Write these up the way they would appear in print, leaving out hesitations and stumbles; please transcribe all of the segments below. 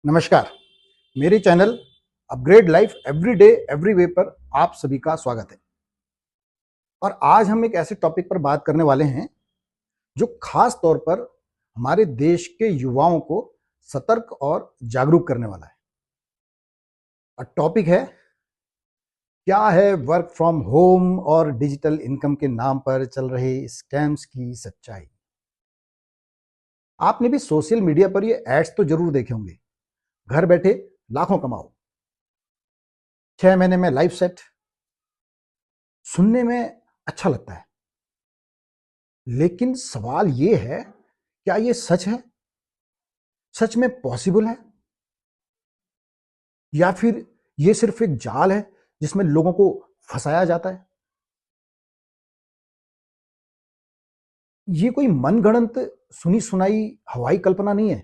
नमस्कार। मेरे channel upgrade life every day every way पर आप सभी का स्वागत है। और आज हम एक ऐसे टॉपिक पर बात करने वाले हैं जो खास तौर पर हमारे देश के युवाओं को सतर्क और जागरूक करने वाला है। और टॉपिक है, क्या है वर्क फ्रॉम होम और डिजिटल इनकम के नाम पर चल रहे स्कैम्स की सच्चाई। आपने भी सोशल मीडिया पर ये एड्स तो जरूर देखे होंगे, घर बैठे लाखों कमाओ, 6 महीने में लाइफ सेट। सुनने में अच्छा लगता है, लेकिन सवाल ये है, क्या ये सच है? सच में पॉसिबल है, या फिर ये सिर्फ एक जाल है जिसमें लोगों को फंसाया जाता है? ये कोई मनगढ़ंत सुनी सुनाई हवाई कल्पना नहीं है।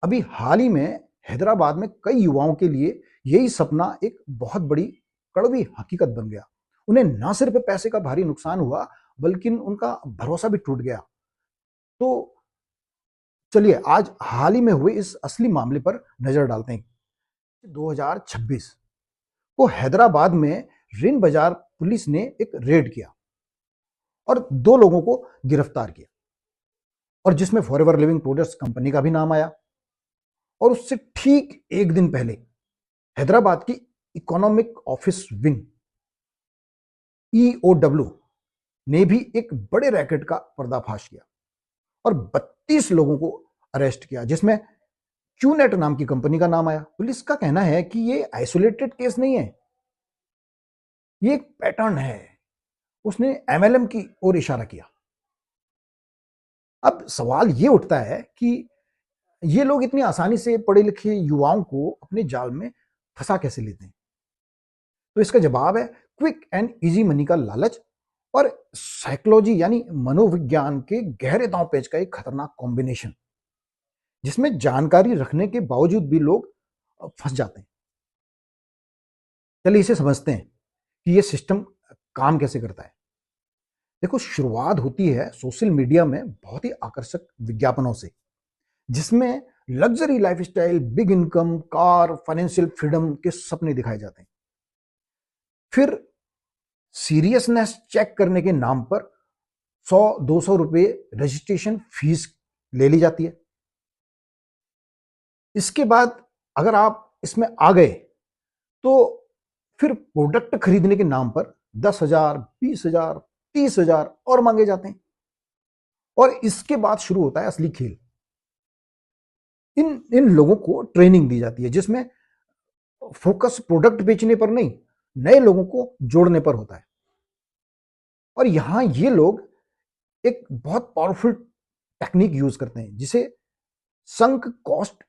अभी हाल ही में हैदराबाद में कई युवाओं के लिए यही सपना एक बहुत बड़ी कड़वी हकीकत बन गया। उन्हें न सिर्फ पैसे का भारी नुकसान हुआ, बल्कि उनका भरोसा भी टूट गया। तो चलिए आज हाल ही में हुए इस असली मामले पर नजर डालते हैं। 2026 को हैदराबाद में रिन बाजार पुलिस ने एक रेड किया और 2 लोगों को गिरफ्तार किया, और जिसमें फॉरएवर लिविंग प्रोडक्ट्स कंपनी का भी नाम आया। और उससे ठीक एक दिन पहले हैदराबाद की इकोनॉमिक ऑफिस विंग EOW ने भी एक बड़े रैकेट का पर्दाफाश किया और 32 लोगों को अरेस्ट किया, जिसमें क्यूनेट नाम की कंपनी का नाम आया। पुलिस का कहना है कि ये आइसोलेटेड केस नहीं है, ये एक पैटर्न है। उसने MLM की ओर इशारा किया। अब सवाल ये उठता है कि ये लोग इतनी आसानी से पढ़े लिखे युवाओं को अपने जाल में फंसा कैसे लेते हैं? तो इसका जवाब है क्विक एंड इजी मनी का लालच और साइकोलॉजी यानी मनोविज्ञान के गहरे दांव पेच का एक खतरनाक कॉम्बिनेशन, जिसमें जानकारी रखने के बावजूद भी लोग फंस जाते हैं। चलिए इसे समझते हैं कि ये सिस्टम काम कैसे करता है। देखो, शुरुआत होती है सोशल मीडिया में बहुत ही आकर्षक विज्ञापनों से, जिसमें luxury lifestyle, big income, car, financial freedom के सपने दिखाए जाते हैं। फिर सीरियसनेस चेक करने के नाम पर 100-200 रुपए रजिस्ट्रेशन फीस ले ली जाती है। इसके बाद अगर आप इसमें आ गए तो फिर प्रोडक्ट खरीदने के नाम पर 10,000, 20,000, 30,000 और मांगे जाते हैं। और इसके बाद शुरू होता है असली खेल। इन इन लोगों को ट्रेनिंग दी जाती है, जिसमें फोकस प्रोडक्ट बेचने पर नहीं, नए लोगों को जोड़ने पर होता है। और यहां ये लोग एक बहुत पावरफुल टेक्निक यूज करते हैं, जिसे संक कॉस्ट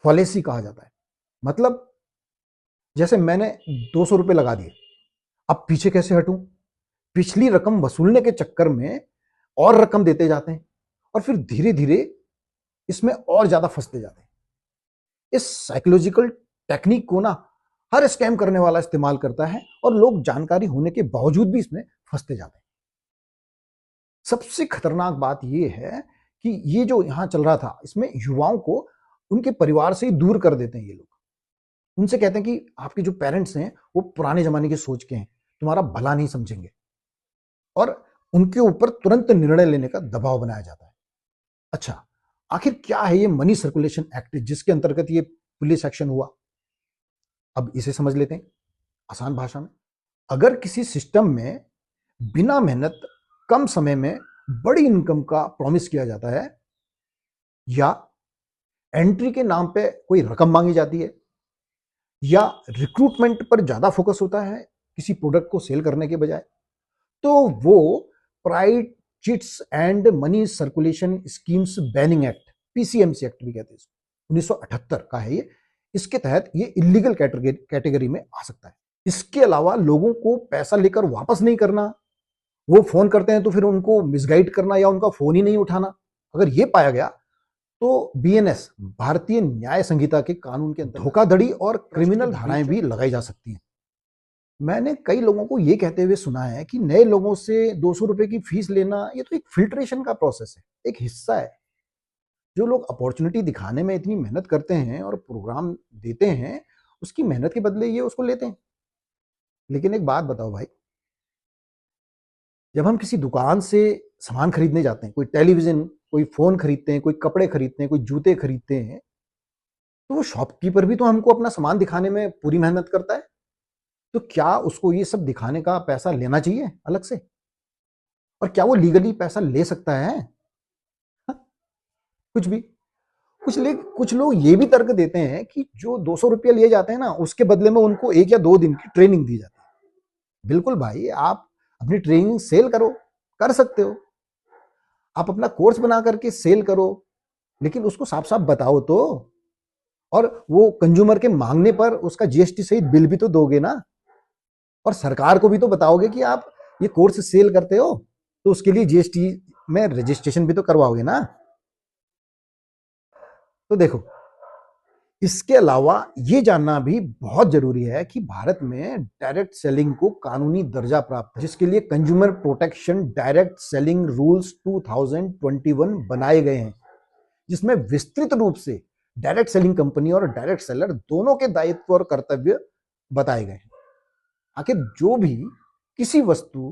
फॉलेसी कहा जाता है। मतलब जैसे मैंने 200 रुपए लगा दिए, अब पीछे कैसे हटूं? पिछली रकम वसूलने के चक्कर में और रकम देते जाते हैं और फिर धीरे धीरे इसमें और ज्यादा फंसते जाते हैं। इस साइकोलॉजिकल टेक्निक को ना हर स्कैम करने वाला इस्तेमाल करता है, और लोग जानकारी होने के बावजूद भी इसमें फंसते जाते हैं। सबसे खतरनाक बात यह है कि ये जो यहां चल रहा था, इसमें युवाओं को उनके परिवार से ही दूर कर देते हैं ये लोग। उनसे कहते हैं कि आपके जो पेरेंट्स हैं वो पुराने जमाने की सोच के हैं, तुम्हारा भला नहीं समझेंगे, और उनके ऊपर तुरंत निर्णय लेने का दबाव बनाया जाता है। अच्छा, आखिर क्या है ये मनी सर्कुलेशन एक्ट, जिसके अंतर्गत ये पुलिस एक्शन हुआ? अब इसे समझ लेते हैं आसान भाषा में। अगर किसी सिस्टम में बिना मेहनत कम समय में बड़ी इनकम का प्रॉमिस किया जाता है, या एंट्री के नाम पे कोई रकम मांगी जाती है, या रिक्रूटमेंट पर ज्यादा फोकस होता है किसी प्रोडक्ट को सेल करने के बजाय, तो वो pride chits and money circulation schemes banning act, PCMC act भी कहते हैं इसको, 1978 का है ये। इसके तहत ये इलीगल कैटेगरी में आ सकता है। इसके अलावा लोगों को पैसा लेकर वापस नहीं करना, वो फोन करते हैं तो फिर उनको मिसगाइड करना या उनका फोन ही नहीं उठाना, अगर ये पाया गया तो BNS, भारतीय न्याय संहिता के कानून के अंतर्गत धोखाधड़ी और क्रिमिनल धाराएं भी लगाई जा सकती हैं। मैंने कई लोगों को ये कहते हुए सुना है कि नए लोगों से 200 रुपए की फीस लेना ये तो एक फिल्ट्रेशन का प्रोसेस है, एक हिस्सा है। जो लोग अपॉर्चुनिटी दिखाने में इतनी मेहनत करते हैं और प्रोग्राम देते हैं, उसकी मेहनत के बदले ये उसको लेते हैं। लेकिन एक बात बताओ भाई, जब हम किसी दुकान से सामान खरीदने जाते हैं, कोई टेलीविजन, कोई फोन खरीदते हैं, कोई कपड़े खरीदते हैं, कोई जूते खरीदते हैं, तो वो शॉपकीपर भी तो हमको अपना सामान दिखाने में पूरी मेहनत करता है। तो क्या उसको ये सब दिखाने का पैसा लेना चाहिए अलग से? और क्या वो लीगली पैसा ले सकता है? हाँ, कुछ भी। कुछ लोग ये भी तर्क देते हैं कि जो 200 रुपया लिए जाते हैं ना, उसके बदले में उनको 1 या 2 दिन की ट्रेनिंग दी जाती है। बिल्कुल भाई, आप अपनी ट्रेनिंग सेल करो, कर सकते हो। आप अपना कोर्स बना करके सेल करो, लेकिन उसको साफ साफ बताओ तो। और वो कंज्यूमर के मांगने पर उसका जीएसटी सहित बिल भी तो दोगे ना। और सरकार को भी तो बताओगे कि आप ये कोर्स सेल करते हो, तो उसके लिए जीएसटी में रजिस्ट्रेशन भी तो करवाओगे ना। तो देखो, इसके अलावा ये जानना भी बहुत जरूरी है कि भारत में डायरेक्ट सेलिंग को कानूनी दर्जा प्राप्त है, जिसके लिए consumer protection direct selling rules 2021 बनाए गए हैं, जिसमें विस्तृत रूप से डायरेक्ट सेलिंग कंपनी और डायरेक्ट सेलर दोनों के दायित्व और कर्तव्य बताए गए हैं। आखिर जो भी किसी वस्तु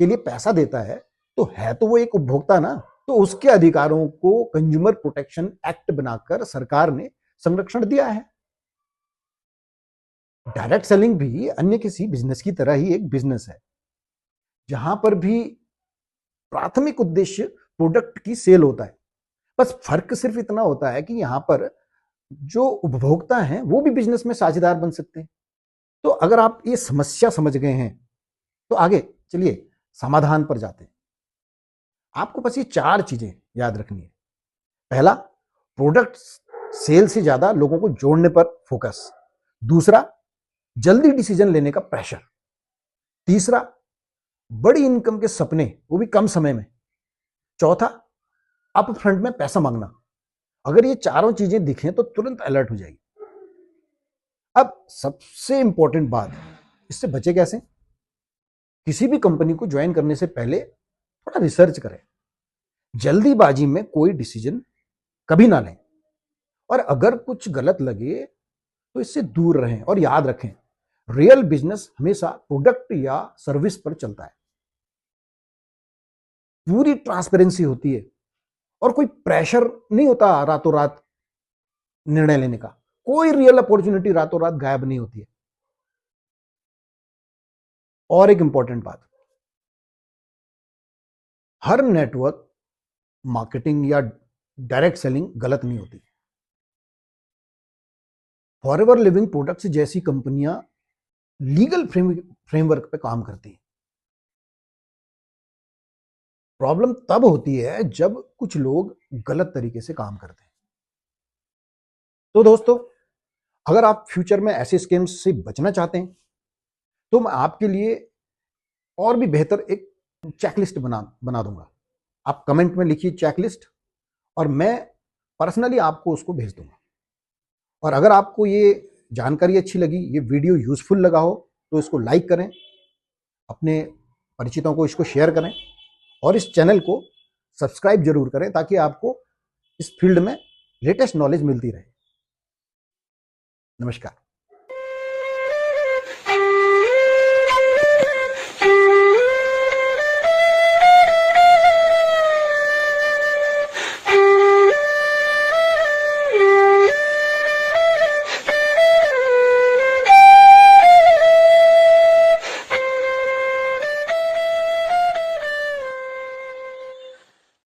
के लिए पैसा देता है तो वो एक उपभोक्ता ना। तो उसके अधिकारों को कंज्यूमर प्रोटेक्शन एक्ट बनाकर सरकार ने संरक्षण दिया है। डायरेक्ट सेलिंग भी अन्य किसी बिजनेस की तरह ही एक बिजनेस है, जहां पर भी प्राथमिक उद्देश्य प्रोडक्ट की सेल होता है। बस फर्क सिर्फ इतना होता है कि यहां पर जो उपभोक्ता हैं वो भी बिजनेस में साझेदार बन सकते हैं। तो अगर आप ये समस्या समझ गए हैं, तो आगे चलिए समाधान पर जाते हैं। आपको बस ये 4 चीजें याद रखनी है। पहला, प्रोडक्ट सेल से ज्यादा लोगों को जोड़ने पर फोकस। दूसरा, जल्दी डिसीजन लेने का प्रेशर। तीसरा, बड़ी इनकम के सपने, वो भी कम समय में। चौथा, अप फ्रंट में पैसा मांगना। अगर ये चारों चीजें दिखें तो तुरंत अलर्ट हो जाएगी। अब सबसे इंपॉर्टेंट बात, इससे बचे कैसे? किसी भी कंपनी को ज्वाइन करने से पहले थोड़ा रिसर्च करें। जल्दीबाजी में कोई डिसीजन कभी ना लें, और अगर कुछ गलत लगे तो इससे दूर रहें। और याद रखें, रियल बिजनेस हमेशा प्रोडक्ट या सर्विस पर चलता है। पूरी ट्रांसपेरेंसी होती है और कोई प्रेशर नहीं होता रातों रात निर्णय लेने का। कोई रियल अपॉर्चुनिटी रातों रात गायब नहीं होती है। और एक इंपॉर्टेंट बात, हर नेटवर्क मार्केटिंग या डायरेक्ट सेलिंग गलत नहीं होती। फॉरएवर लिविंग प्रोडक्ट्स जैसी कंपनियां लीगल फ्रेमवर्क पे काम करती हैं। प्रॉब्लम तब होती है जब कुछ लोग गलत तरीके से काम करते हैं। तो दोस्तों, अगर आप फ्यूचर में ऐसे स्कैम्स से बचना चाहते हैं, तो मैं आपके लिए और भी बेहतर एक चेकलिस्ट बना दूंगा। आप कमेंट में लिखिए चेकलिस्ट, और मैं पर्सनली आपको उसको भेज दूंगा। और अगर आपको ये जानकारी अच्छी लगी, ये वीडियो यूजफुल लगा हो, तो इसको लाइक करें, अपने परिचितों को इसको शेयर करें, और इस चैनल को सब्सक्राइब जरूर करें, ताकि आपको इस फील्ड में लेटेस्ट नॉलेज मिलती रहे। नमस्कार।